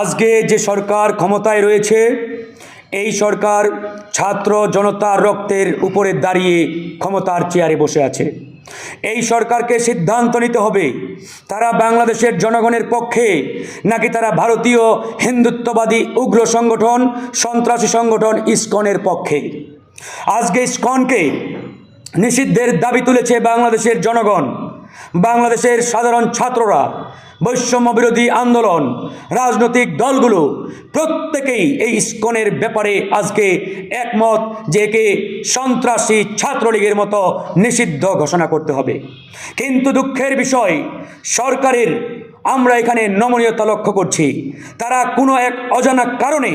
আজকে যে সরকার ক্ষমতায় রয়েছে এই সরকার ছাত্র জনতার রক্তের উপরে দাঁড়িয়ে ক্ষমতার চেয়ারে বসে আছে। এই সরকারকে সিদ্ধান্ত নিতে হবে তারা বাংলাদেশের জনগণের পক্ষে নাকি তারা ভারতীয় হিন্দুত্ববাদী উগ্র সংগঠন সন্ত্রাসী সংগঠন ইসকনের পক্ষে। আজকে ইসকনকে নিষিদ্ধের দাবি তুলেছে বাংলাদেশের জনগণ, বাংলাদেশের সাধারণ ছাত্ররা, বৈষম্য বিরোধী আন্দোলন, রাজনৈতিক দলগুলো প্রত্যেকেই এই ইসকনের ব্যাপারে আজকে একমত যে একে সন্ত্রাসী ছাত্রলীগের মতো নিষিদ্ধ ঘোষণা করতে হবে। কিন্তু দুঃখের বিষয় সরকারের আমরা এখানে নমনীয়তা লক্ষ্য করছি। তারা কোনো এক অজানা কারণে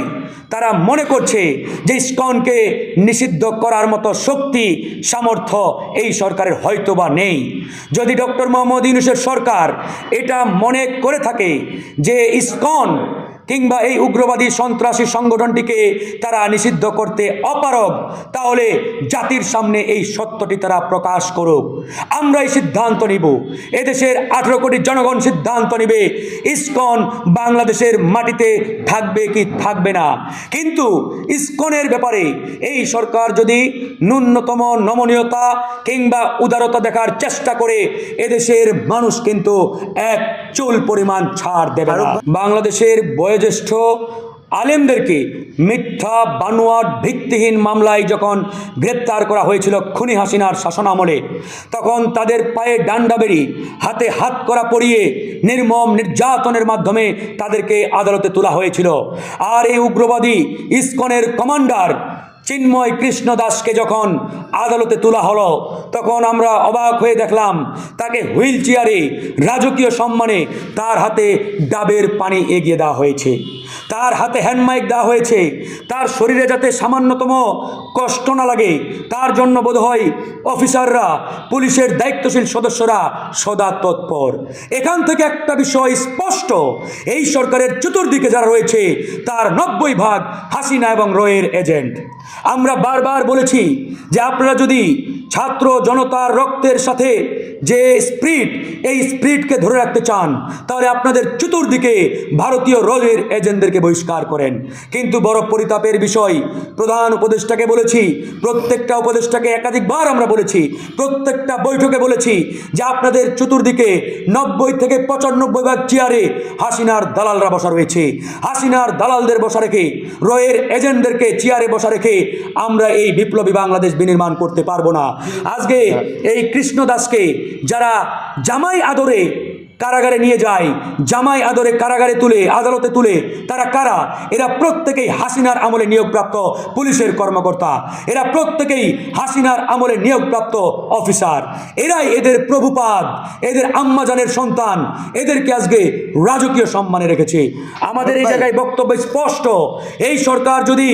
তারা মনে করছে যে ইসকনকে নিষিদ্ধ করার মতো শক্তি সামর্থ্য এই সরকারের হয়তোবা নেই। যদি ডক্টর মোহাম্মদ ইউনূসের সরকার এটা মনে করে থাকে যে ইসকন কিংবা এই উগ্রবাদী সন্ত্রাসী সংগঠনটিকে তারা নিষিদ্ধ করতে অপারগ, তাহলে জাতির সামনে এই সত্যটি তারা প্রকাশ করুক। আমরা এই সিদ্ধান্ত নিব, এদেশের 18 কোটি জনগণ সিদ্ধান্ত নেবে ইসকন বাংলাদেশের মাটিতে থাকবে কি থাকবে না। কিন্তু ইসকনের ব্যাপারে এই সরকার যদি ন্যূনতম নমনীয়তা কিংবা উদারতা দেখার চেষ্টা করে এদেশের মানুষ কিন্তু এক চুল পরিমাণ ছাড় দেবে না। বাংলাদেশের বয়োজ্যেষ্ঠ আলেমদেরকে মিথ্যা বানোয়াট ভিত্তিহীন মামলায় যখন গ্রেপ্তার করা হয়েছিল খুনি হাসিনার শাসনামলে, তখন তাদের পায়ে ডান্ডা বেড়ি হাতে হাত করা পরিয়ে নির্মম নির্যাতনের মাধ্যমে তাদেরকে আদালতে তোলা হয়েছিল। আর এই উগ্রবাদী ইসকনের কমান্ডার চিন্ময় কৃষ্ণ দাসকে যখন আদালতে তোলা হলো তখন আমরা অবাক হয়ে দেখলাম তাকে হুইল চেয়ারে রাজকীয় সম্মানে তার হাতে ডাবের পানি এগিয়ে দেওয়া হয়েছে, তার হাতে হ্যান্ডমাইক দেওয়া হয়েছে। তার শরীরে যাতে সামান্যতম কষ্ট না লাগে তার জন্য বোধহয় অফিসাররা, পুলিশের দায়িত্বশীল সদস্যরা সদা তৎপর। এখান থেকে একটা বিষয় স্পষ্ট, এই সরকারের চতুর্দিকে যারা রয়েছে তার 90% হাসিনা এবং রয়ের এজেন্ট। আমরা বারবার বলেছি যে আপনারা যদি ছাত্র জনতার রক্তের সাথে যে স্পিরিট, এই স্পিরিটকে ধরে রাখতে চান তাহলে আপনাদের চতুর্দিকে ভারতীয় রয়ের এজেন্টদেরকে বহিষ্কার করেন। কিন্তু বড় পরিতাপের বিষয়, প্রধান উপদেষ্টাকে বলেছি, প্রত্যেকটা উপদেষ্টাকে একাধিকবার আমরা বলেছি, প্রত্যেকটা বৈঠকে বলেছি যে আপনাদের চতুর্দিকে 90 থেকে 95% চেয়ারে হাসিনার দালালরা বসা রয়েছে। হাসিনার দালালদের বসা রেখে, রয়ের এজেন্টদেরকে চেয়ারে বসা রেখে আমরা এই বিপ্লবী বাংলাদেশ বিনির্মাণ করতে পারবো না। আজকে এই কৃষ্ণ দাসকে যারা জামাই আদরে কারাগারে নিয়ে যায়, জামাই আদরে কারাগারে তুলে আদালতে তুলে, তারা কারা? এরা প্রত্যেকেই হাসিনার আমলে নিয়োগপ্রাপ্ত পুলিশের কর্মকর্তা, এরা প্রত্যেকেই হাসিনার আমলে নিয়োগপ্রাপ্ত অফিসার। এরাই এদের প্রভুপাদ, এদের আম্মাজানের সন্তান, এদেরকে আজকে রাজকীয় সম্মানে রেখেছে। আমাদের এই জায়গায় বক্তব্য স্পষ্ট, এই সরকার যদি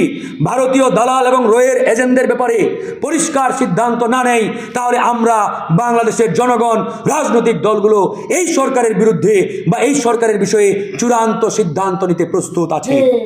ভারতীয় দালাল এবং রয়ের এজেন্টদের ব্যাপারে পরিষ্কার সিদ্ধান্ত না নেয় তাহলে আমরা বাংলাদেশের জনগণ, রাজনৈতিক দলগুলো এই সরকারের বিরুদ্ধে বা এই সরকারের বিষয়ে চূড়ান্ত সিদ্ধান্ত নিতে প্রস্তুত আছে।